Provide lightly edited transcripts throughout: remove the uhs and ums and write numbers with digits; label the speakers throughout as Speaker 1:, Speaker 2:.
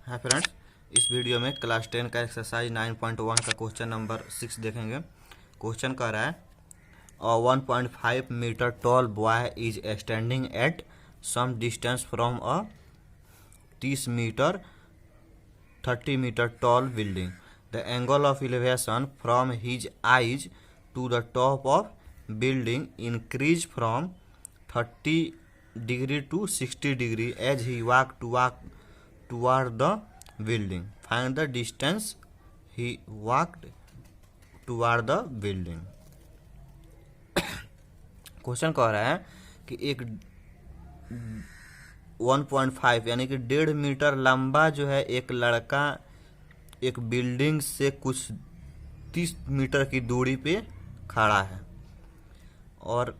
Speaker 1: Hi friends, इस video में class 10 का एक्सरसाइज 9.1 का क्वेश्चन नंबर 6 देखेंगे। क्वेश्चन कह रहा है 1.5 metre tall boy is standing at some distance from a 30 metre 30 metre tall building. The angle of elevation from his eyes to the top of building increase from 30 degree to 60 degree as he walk toward the building. Find the distance he walked toward the building. Question कह रहा है कि एक 1.5 यानी कि 1.5 metre लंबा जो है एक लड़का एक बिल्डिंग से कुछ 30 मीटर की दूरी पे खड़ा है और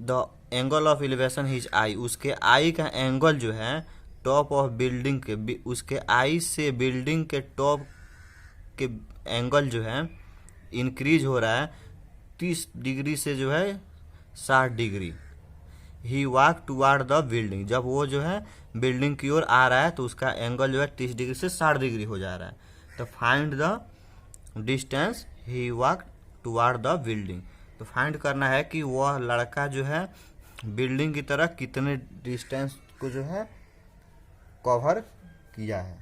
Speaker 1: the angle of elevation his eye, उसके आई का एंगल जो है टॉप ऑफ बिल्डिंग के उसके आई से बिल्डिंग के टॉप के एंगल जो है इंक्रीज हो रहा है 30 डिग्री से जो है 60 degree. He walk toward the building, जब वो जो है बिल्डिंग की ओर आ रहा है तो उसका एंगल जो है 30 डिग्री से 60 डिग्री हो जा रहा है। तो find the distance he walk toward the building. तो फाइंड करना है कि वह लड़का जो है बिल्डिंग की तरफ कितने डिस्टेंस को जो है कवर किया है,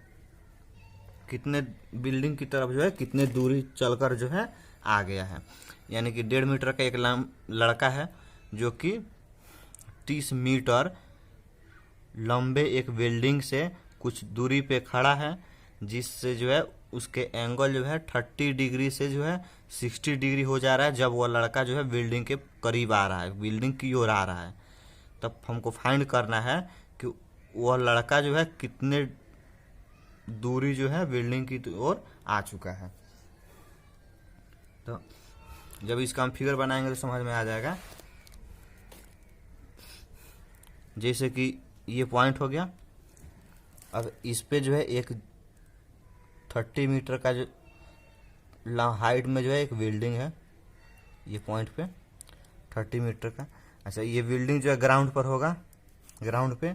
Speaker 1: कितने बिल्डिंग की तरफ जो है कितने दूरी चलकर जो है आ गया है। यानी कि 1.5 मीटर का एक लड़का है जो कि 30 मीटर लंबे एक बिल्डिंग से कुछ दूरी पे खड़ा है, जिससे जो है उसके एंगल जो है 30 डिग्री से जो है 60 डिग्री हो जा रहा है जब वह लड़का जो है बिल्डिंग के करीब आ रहा है, बिल्डिंग की ओर आ रहा है। तब हमको फाइंड करना है कि वह लड़का जो है कितने दूरी जो है बिल्डिंग की ओर आ चुका है। तो जब इसका हम फिगर बनाएंगे तो समझ में आ जाएगा। जैसे कि ये पॉइंट हो गया, अब इस पे जो है एक 30 मीटर का जो हाइट में जो है एक बिल्डिंग है, ये पॉइंट पे 30 मीटर का। अच्छा, ये बिल्डिंग जो है ग्राउंड पर होगा, ग्राउंड पे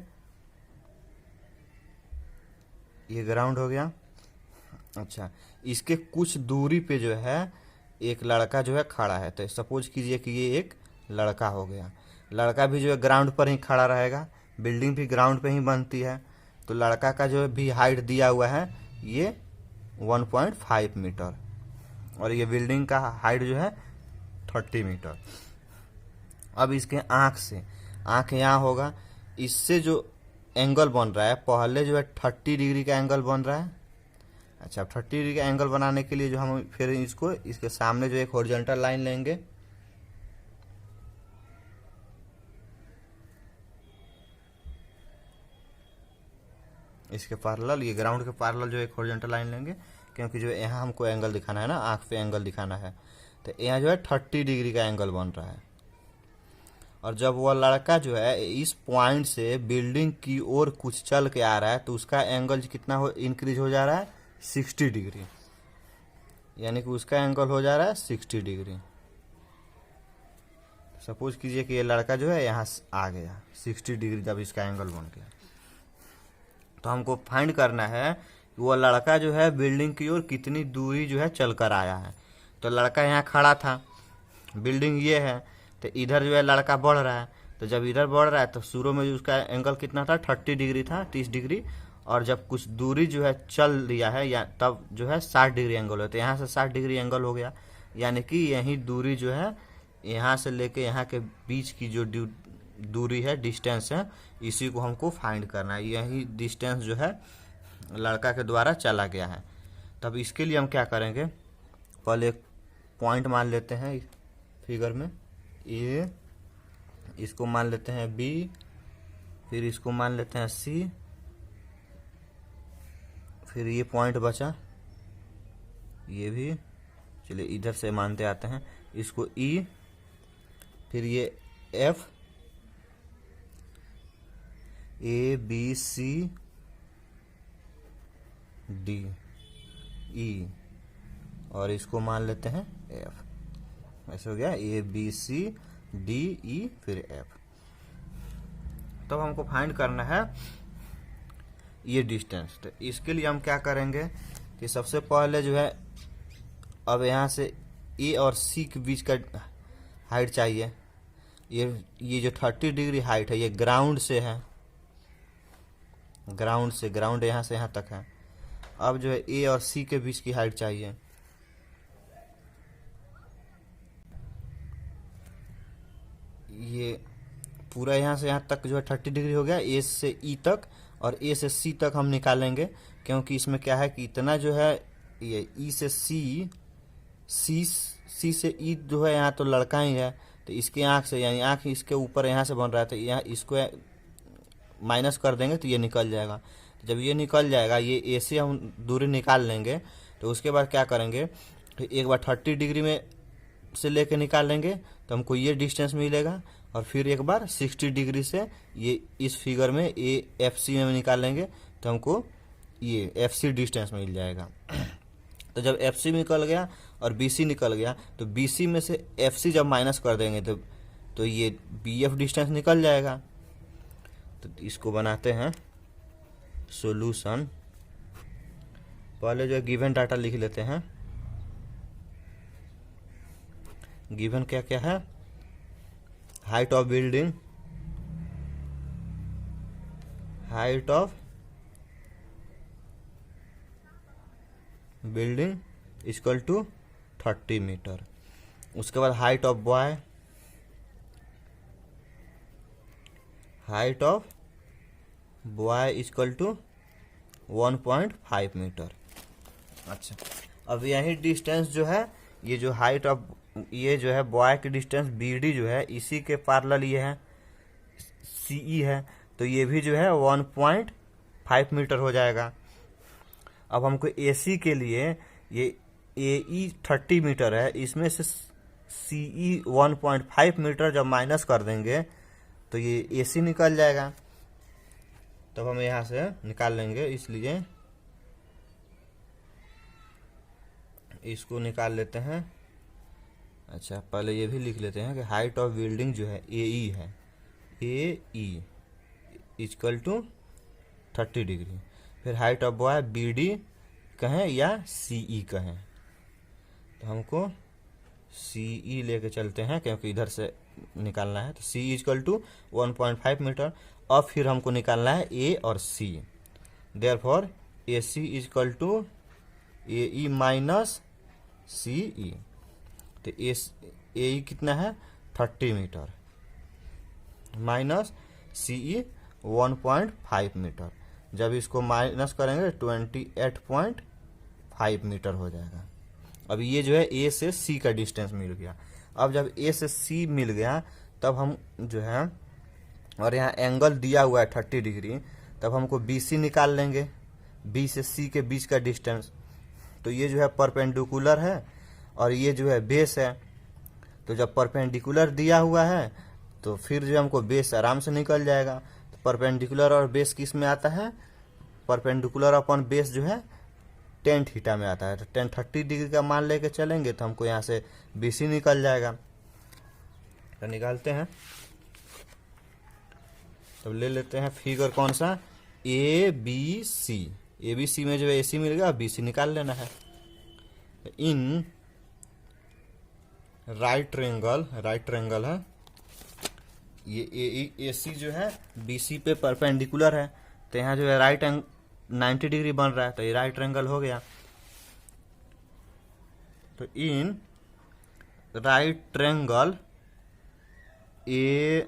Speaker 1: ये ग्राउंड हो गया। अच्छा, इसके कुछ दूरी पे जो है एक लड़का जो है खड़ा है। तो सपोज कीजिए कि ये एक लड़का हो गया, लड़का भी जो है ग्राउंड पर ही खड़ा रहेगा, बिल्डिंग भी ग्राउंड पे ही बनती है। तो लड़का का जो भी हाइट दिया हुआ है ये 1.5 मीटर और ये बिल्डिंग का हाइट जो है 30 मीटर। अब इसके आँख से, आँख यहाँ होगा, इससे जो एंगल बन रहा है पहले जो है 30 डिग्री का एंगल बन रहा है। अच्छा, 30 डिग्री का एंगल बनाने के लिए जो हम फिर इसको इसके सामने जो एक हॉरिजॉन्टल लाइन लेंगे, इसके पैरेलल, ये ग्राउंड के पैरेलल जो एक हॉरिजॉन्टल लाइन लेंगे, क्योंकि जो यहाँ हमको एंगल दिखाना है ना, आँख पे एंगल दिखाना है। तो यहाँ जो है 30 डिग्री का एंगल बन रहा है और जब वह लड़का जो है इस पॉइंट से बिल्डिंग की ओर कुछ चल के आ रहा है तो उसका एंगल कितना इंक्रीज हो जा रहा है 60 डिग्री। यानी कि उसका एंगल हो जा रहा है 60 डिग्री। सपोज कीजिए कि ये लड़का जो है यहाँ आ गया 60 डिग्री, जब इसका एंगल बन गया तो हमको फाइंड करना है कि वह लड़का जो है बिल्डिंग की ओर कितनी दूरी जो है चल कर आया है। तो लड़का यहाँ खड़ा था, बिल्डिंग ये है, तो इधर जो है लड़का बढ़ रहा है। तो जब इधर बढ़ रहा है तो शुरू में उसका एंगल कितना था, 30 डिग्री था, 30 डिग्री। और जब कुछ दूरी जो है चल लिया है या तब जो है 60 डिग्री एंगल होता है, यहाँ से 60 डिग्री एंगल हो गया। यानी कि यही दूरी जो है यहाँ से लेके यहाँ के बीच की जो दूरी है, डिस्टेंस है, इसी को हमको फाइंड करना है। यही डिस्टेंस जो है लड़का के द्वारा चला गया है। तब इसके लिए हम क्या करेंगे, पहले एक पॉइंट मान लेते हैं फिगर में, ए, इसको मान लेते हैं बी, फिर इसको मान लेते हैं सी, फिर ये पॉइंट बचा ये भी, चलिए इधर से मानते आते हैं इसको ई, फिर ये F, A B C D E, और इसको मान लेते हैं एफ। ऐसे हो गया ए बी सी डी ई फिर एफ। तब हमको फाइंड करना है ये डिस्टेंस। तो इसके लिए हम क्या करेंगे कि सबसे पहले जो है अब यहाँ से ए और सी के बीच का हाइट चाहिए। ये जो 30 डिग्री हाइट है ये ग्राउंड से है, ग्राउंड यहाँ से यहाँ तक है। अब जो है ए और सी के बीच की हाइट चाहिए। ये पूरा यहाँ से यहाँ तक जो है 30 डिग्री हो गया, ए से ई तक, और ए से सी तक हम निकालेंगे, क्योंकि इसमें क्या है कि इतना जो है ये ई से सी से ई जो है यहाँ तो लड़का ही है, तो इसके आँख से यानी आँख इसके ऊपर यहाँ से बन रहा है, तो यहाँ इसको माइनस कर देंगे तो ये निकल जाएगा। तो जब ये निकल जाएगा, ये ए से हम दूरी निकाल लेंगे, तो उसके बाद क्या करेंगे, तो एक बार 30 डिग्री में से लेके निकाल लेंगे तो हमको ये डिस्टेंस मिलेगा, और फिर एक बार 60 डिग्री से ये इस फिगर में ए एफ सी में निकाल लेंगे तो हमको ये एफ सी डिस्टेंस मिल जाएगा। तो जब एफ सी निकल गया और बी सी निकल गया, तो बी सी में से एफ सी जब माइनस कर देंगे तो ये बी एफ डिस्टेंस निकल जाएगा। तो इसको बनाते हैं सॉल्यूशन। पहले जो है गिवन डाटा लिख लेते हैं। गिवन क्या क्या है, height of building, height of building equal to 30 metre. उसके बाद height of boy, height of boy equal to 1.5 metre. अच्छा, अब यही डिस्टेंस जो है, ये जो हाइट ऑफ ये जो है बॉय की डिस्टेंस बी डी जो है इसी के पैरेलल ये है सी ई है, तो ये भी जो है 1.5 मीटर हो जाएगा। अब हमको ए सी के लिए ये ए ई 30 मीटर है, इसमें से सी ई 1.5 मीटर जब माइनस कर देंगे तो ये ए सी निकल जाएगा। तब हम यहाँ से निकाल लेंगे, इसलिए इसको निकाल लेते हैं। अच्छा, पहले ये भी लिख लेते हैं कि हाइट ऑफ बिल्डिंग जो है ए ई है, A E equal to 30 degree. फिर height of boy B D कहें या सी ई कहें, तो हमको सी ई लेके चलते हैं क्योंकि इधर से निकालना है। तो सी इक्वल टू 1.5 मीटर। अब फिर हमको निकालना है ए और C, therefore A C equal to A E minus C E. तो ए ई कितना है 30 metre minus C E 1.5 metre. जब इसको माइनस करेंगे 28.5 मीटर हो जाएगा। अब ये जो है ए से सी का डिस्टेंस मिल गया। अब जब ए से सी मिल गया तब हम जो है, और यहाँ एंगल दिया हुआ है 30 डिग्री, तब हमको बी सी निकाल लेंगे, बी से सी के बीच का डिस्टेंस। तो ये जो है परपेंडिकुलर है और ये जो है बेस है। तो जब परपेंडिकुलर दिया हुआ है तो फिर जो हमको बेस आराम से निकल जाएगा। तो परपेंडिकुलर और बेस किस में आता है, परपेंडिकुलर अपॉन बेस जो है टेन थीटा में आता है। तो 30 डिग्री का मान लेके चलेंगे तो हमको यहाँ से बी सी निकल जाएगा। तो निकालते हैं, तब ले लेते हैं फिगर कौन सा, ए बी सी। ए बी सी में जो है ए सी मिल गया, बी सी निकाल लेना है। इन राइट ट्रायंगल है, ये ए सी जो है बी सी पे परपेंडिकुलर है, तो यहाँ जो है राइट 90 डिग्री बन रहा है, तो ये राइट ट्रायंगल हो गया। तो in right triangle A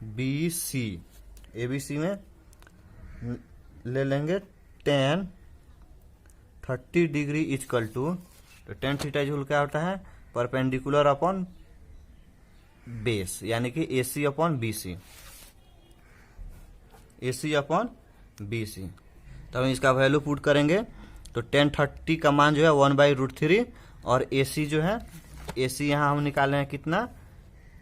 Speaker 1: B C में ले लेंगे 30 डिग्री इक्वल टू, तो 10 थीटा इक्वल क्या होता है, परपेंडिकुलर अपॉन बेस, यानी कि ए सी अपॉन बी सी, ए सी अपॉन बी सी। तो हम इसका वैल्यू पुट करेंगे तो 1030 का मान जो है 1/√3, और ए सी जो है, ए सी यहाँ हम निकाले हैं कितना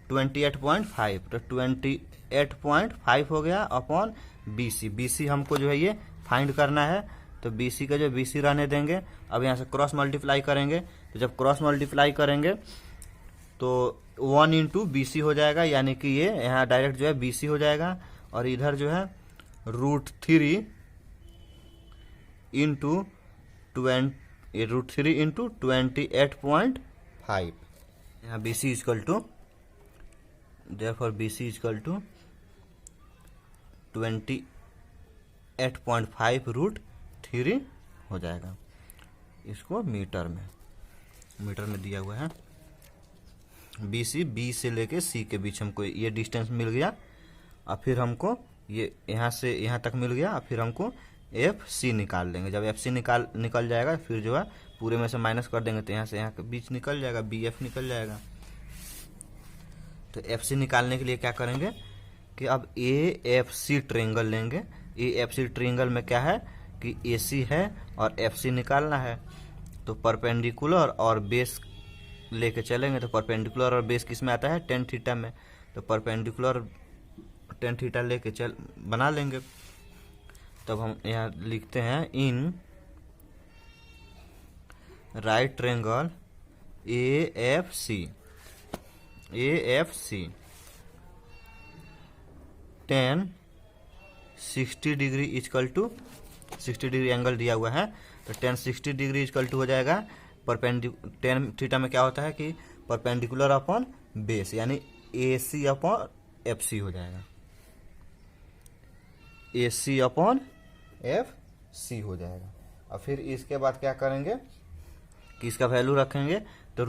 Speaker 1: 28.5, तो 28.5 हो गया upon B C. B C हमको जो है ये फाइंड करना है, तो बी सी का जो बी सी रहने देंगे। अब यहाँ से क्रॉस मल्टीप्लाई करेंगे, तो जब क्रॉस मल्टीप्लाई करेंगे तो 1 इंटू बी सी हो जाएगा, यानी कि ये यहाँ डायरेक्ट जो है बी सी हो जाएगा, और इधर जो है √3 इंटू 28.5। यहाँ B C equal to therefore BC equal to 28.5 √3 हो जाएगा। इसको मीटर में दिया हुआ है। BC बी से लेके सी के बीच हमको ये डिस्टेंस मिल गया, और फिर हमको ये यहाँ से यहाँ तक मिल गया, और फिर हमको FC निकाल लेंगे। जब FC निकल जाएगा फिर जो है पूरे में से माइनस कर देंगे, तो यहाँ से यहाँ के बीच निकल जाएगा, BF निकल जाएगा। तो FC निकालने के लिए क्या करेंगे कि अब AFC ट्रायंगल लेंगे। AFC ट्रायंगल में क्या है कि AC है और FC निकालना है, तो परपेंडिकुलर और बेस लेके चलेंगे। तो परपेंडिकुलर और बेस किस में आता है, tan थीटा में। तो परपेंडिकुलर tan थीटा लेके बना लेंगे। तब हम यहाँ लिखते हैं in right triangle AFC tan 60 degree equal to 60 degree angle दिया हुआ है, तो tan 60 डिग्री इजकल टू हो जाएगा tan थीटा में क्या होता है कि परपेंडिकुलर अपॉन बेस, यानी AC अपॉन FC हो जाएगा। AC अपॉन FC हो जाएगा। और फिर इसके बाद क्या करेंगे कि इसका वैल्यू रखेंगे, तो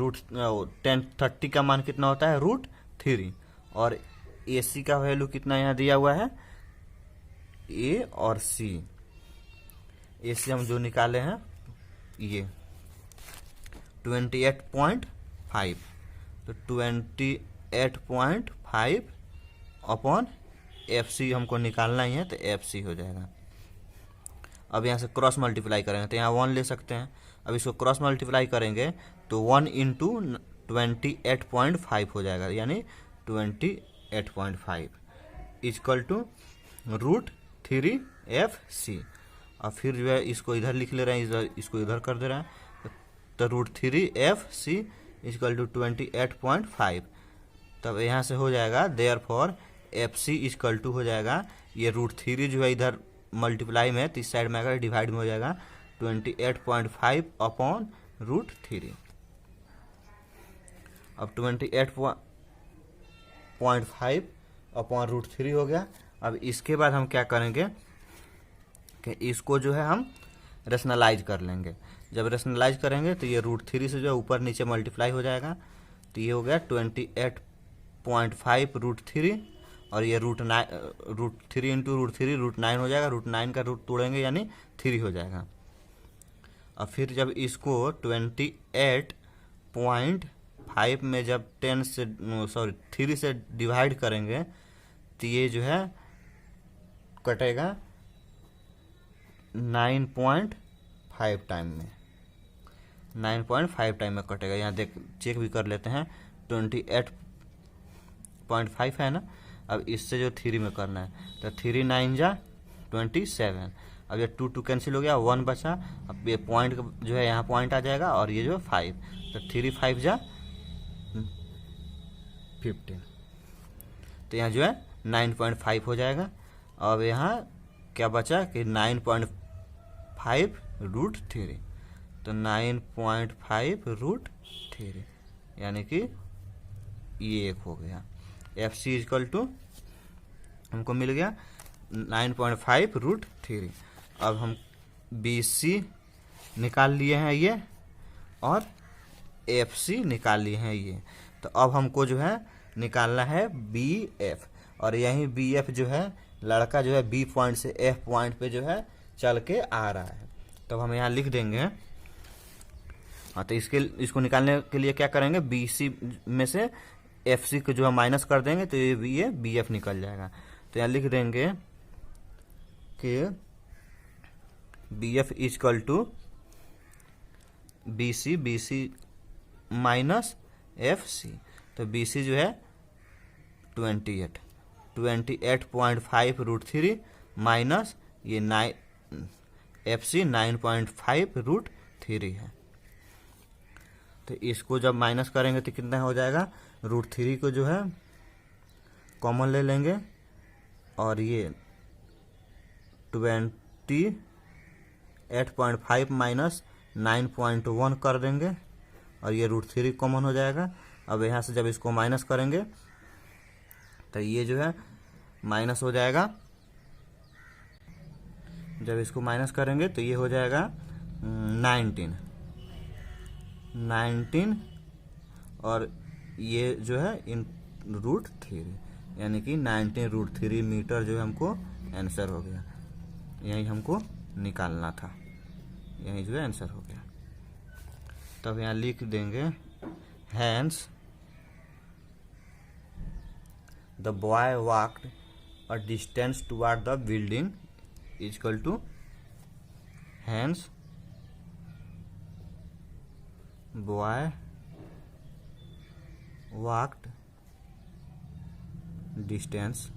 Speaker 1: tan 30 का मान कितना होता है, √3, और AC का वैल्यू कितना यहाँ दिया हुआ है, A और C। AC हम जो निकाले हैं ये 28.5, तो 28.5 अपॉन FC हमको निकालना ही है, तो FC हो जाएगा। अब यहाँ से क्रॉस मल्टीप्लाई करेंगे, तो यहाँ 1 ले सकते हैं। अब इसको क्रॉस मल्टीप्लाई करेंगे तो 1 इंटू 28.5 हो जाएगा, यानी 28.5 इजकल टू √3 FC। और फिर जो है इसको इधर लिख ले रहे हैं, इसको इधर कर दे रहे हैं, तो √3 FC इजकल टू 28.5। तब यहाँ से हो जाएगा देयरफॉर FC इजकल टू हो जाएगा, ये √3 जो है इधर मल्टीप्लाई में, तो इस साइड में अगर डिवाइड में हो जाएगा 28.5 अपॉन √3। अब 28.5 अपॉन √3 हो गया। अब इसके बाद हम क्या करेंगे कि इसको जो है हम रेशनलाइज कर लेंगे। जब रेशनलाइज करेंगे तो ये √3 से जो है ऊपर नीचे मल्टीप्लाई हो जाएगा, तो ये हो गया 28.5 √3, और ये √3 इंटू √3 √9 हो जाएगा। √9 का रूट तोड़ेंगे यानी 3 हो जाएगा। और फिर जब इसको 28.5 में जब 3 से डिवाइड करेंगे, तो ये जो है कटेगा 9.5 टाइम में, 9.5 टाइम में कटेगा। यहाँ चेक भी कर लेते हैं, 28.5 है ना। अब इससे जो 3 में करना है, तो 3 9 जा 27। अब ये 2 कैंसिल हो गया, 1 बचा। अब ये पॉइंट जो है यहाँ पॉइंट आ जाएगा, और ये जो 5, तो 3 5 जा 15, तो यहाँ जो है 9.5 हो जाएगा। अब यहाँ क्या बचा कि 9.5 √3, तो 9.5 √3 यानी कि ये एक हो गया। FC इजकल टू हमको मिल गया 9.5 √3। अब हम BC निकाल लिए हैं ये, और FC निकाल लिए हैं ये। तो अब हमको जो है निकालना है BF, और यही BF जो है लड़का जो है B पॉइंट से F पॉइंट पे जो है चल के आ रहा है। तो हम यहाँ लिख देंगे। हाँ, तो इसको निकालने के लिए क्या करेंगे, BC में से FC को जो है माइनस कर देंगे, तो ये BF निकल जाएगा। तो यहाँ लिख देंगे कि BF equal to BC minus FC। तो BC जो है 28.5 √3 माइनस ये FC 9.5 √3 है। तो इसको जब माइनस करेंगे तो कितना हो जाएगा, √3 को जो है कॉमन ले लेंगे, और ये 28.5 माइनस 9.1 कर देंगे और ये √3 कॉमन हो जाएगा। अब यहाँ से जब इसको माइनस करेंगे तो ये जो है माइनस हो जाएगा। जब इसको माइनस करेंगे तो ये हो जाएगा 19 और ये जो है इन √3, यानी कि 19√3 मीटर जो है हमको आंसर हो गया। यही हमको निकालना था, यही जो है आंसर हो गया। तब यहाँ लिख देंगे hence the boy walked a distance toward the building is equal to hence boy walked distance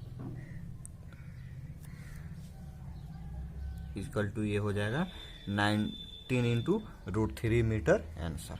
Speaker 1: equal to ये हो जाएगा 19 × √3 मीटर आंसर।